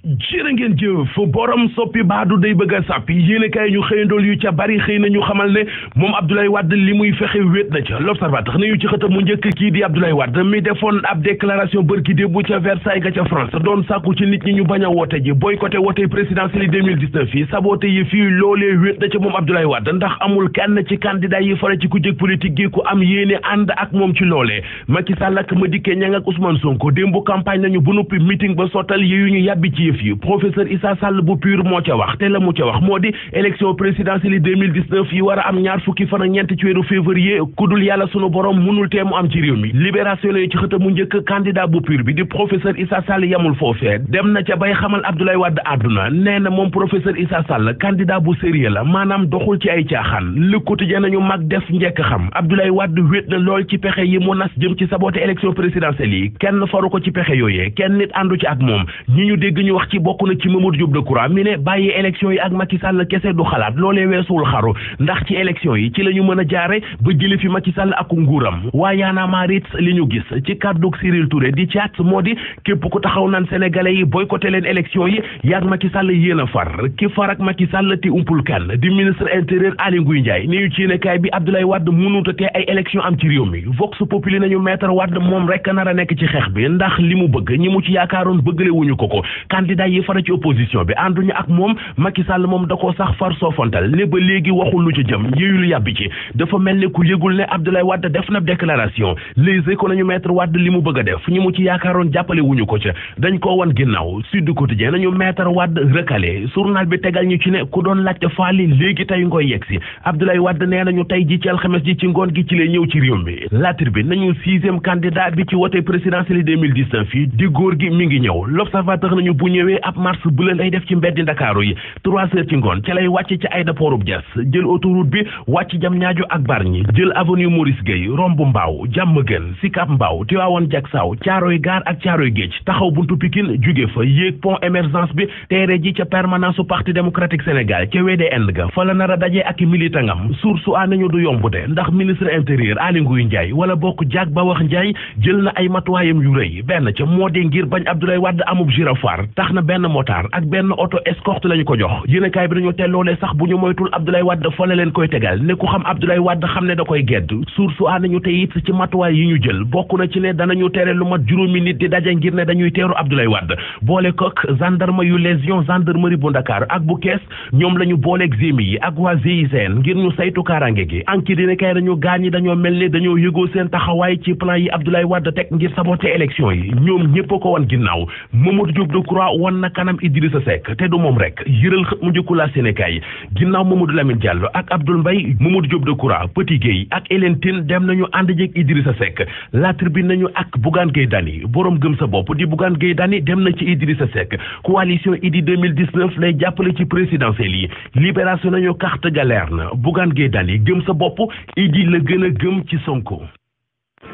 jërë ngeen jëf borom soppi baadu day bëgg a sàppi yéen kay ñu xëyandool yu ca bari xëy na ñu xamal ne moom Abdoulaye Wade li muy fexe wéet na ca l'observateur nañu ci xëtam mu njëkk kii di Abdoulaye Wade mi defoon ab déclaration bërki démb ca Versailles ga ca France doon sàkku ci nit ñi ñu bañ a woote ji boycotté woote présidentielle 2019 yi saboté yi fii loolee wéet na ca moom Abdoulaye Wade ndax amul kenn ci candidat yi fara ci ku jëg politique gi ku am yéene ànd ak moom ci loolee Macky Sall ak Madické Niang ak Ousmane Sonko démb campagne nañu bu noppi meeting ba sottal yi ñu yàbbi ci yëf yi professeur Issa Sall bu PUR moo ca wax te la mu ca wax moo di élection présidentielle 2019 yi war a am ñaar fukki fan ak ñeent ci weeru février kudul yàlla sunu borom mënul tee mu am ci réew mi libération la ci xëta mu njëkk candidat bu PUR bi di professeur Issa Sall yamul foofee dem na ca bay xamal Abdoulaye Wade àdduna nee na moom professeur Issa Sall candidat bu sérieux la maanaam doxul ci ay caaxaan Le Quotidien nañu mag def njekk xam Abdoulaye Wade wéet na lool ci pexe yi mu nas jëm ci saboté élection présidentielle yi kenn faru ko ci pexe yooyee kenn nit àndu ci ak moom ñi ñu dégg ñu wax ci bokk na ci Mamadou Diop Decroix mi ne bàyyi élection yi ak Macky Sall kese du xalaat loolee weesuwul xaru ndax ci élection yi ci la ñu mën a jaare ba jële fi Macky Sall ak nguuram waa yaana maarit li ñu gis ci kàddug Cyril Touré di caat moo di képp ku taxaw naan sénégalais yi boycotté leen élection yi yaag Macky Sall yéen a far ki far ak Macky Sall te umpul kan di ministre intérieur Aly Ngouille Ndiaye ni ñu ci yéenekaay bi Abdoulaye Wade mënuta te ay élection am ci réew mi Vox Populi nañu maître Wade moom rek nar a nekk ci xeex bi ndax li mu bëgg ñi mu ci yaakaaroon bëggale wuñu ko candidat yi fara ci opposition bi ànduñu ak moom Macky Sall moom da koo sax far soofantal ne ba léegi waxul lu ci jëm yéeyulu yàbbi ci dafa mel ni ku yëgul ne Abdoulaye Wade def na déclaration Les Échos nañu maître Wade li mu bëgg a def ñi mu ci yaakaaroon jàppale wuñu ko ca dañ koo wan ginnaaw Sud Quotidien nañu maître Wade recalé journal bi tegal ñu ci ne ku doon laajte faali léegi tey ngoy yegg si Abdoulaye Wade nee nañu tey ji ci alxames ji ci ngoon gi ci lay ñëw ci réew mi La Tribune nañu 6e candidat bi ci wote présidentielle 2019 yi di góor gi mi ngi ñëw L'Observateur nañu bu ñëwee ab marche bu leen lay def ci mbeddi Ndakaaru yi 3 heures ci ngoon ca lay wàcc ci aéroport bu Diass jël autoroute bi wàcc Diamniadio ak Bargny jël avenue Maurice Gueye romb Mbao Diamaguène Sicap Mbao Tivaouane Diacksao Thiaroye Gare ak Thiaroye Géej taxaw buntu Pikine jóge fa yéeg pont émergence bi teere ji ca permanence su Parti démocratique Sénégal ca WDN ga fa la nar a dajee ak militangam source a nañu du yomb de ndax ministre intérieur Aly Ngouille Ndiaye wala bokk Diack Ba wax Ndiaye jël na ay matuwaayam yu rëy benn ca moo di ngir bañ Abdoulaye Wade amub gyrophare tax na benn motard ak benn auto escorte lañu ko jox yéenekaay bi dañu telloolee sax bu ñu moytul Abdoulaye Wade fa la leen koy tegal ne ku xam Abdoulaye Wade xam ne da koy gedd source a nañu tey it ci matuwaay yi ñu jël bokk na ci ne danañu tere lu mat juróomi nit di daje ngir ne dañuy teeru Abdoulaye Wade boole kook gendarme yu légion gendarmerie bu Dakar ak bu Kees ñoom la ñu booleeg GMI yi ak waa GIGN ngir ñu saytu kaaraange gi enquête yéenekaay dañu gaañ yi dañoo mel ne dañoo yëgoo seen taxawaay ci plan yi Abdoulaye Wade teg ngir saboter élection yi ñoom ñëpp ko wan ginnaaw Mamadou Diop Decroix wan na kanam Idrissa Seck te du moom rek yëral xët mu njëkku la Sénégal ginnaaw Mamadou Lamine Diallo ak Abdoul Mbaye Mamadou Diop Decroix Petit Gueye ak Hélène Tine dem nañu ànd jeeg Idrissa Seck La Tribune nañu ak Bougane Gueye Dany borom gëm sa bopp di Bougane Gueye Dany dem na ci Idrissa Seck coalition Idy 2019 lay jàppale ci présidentielle yi libération nañu carte ga leer na Bougane Gueye Dany gëm sa bopp Idy la gën a gëm ci Sonko.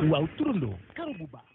waaw turandoo karo bu baax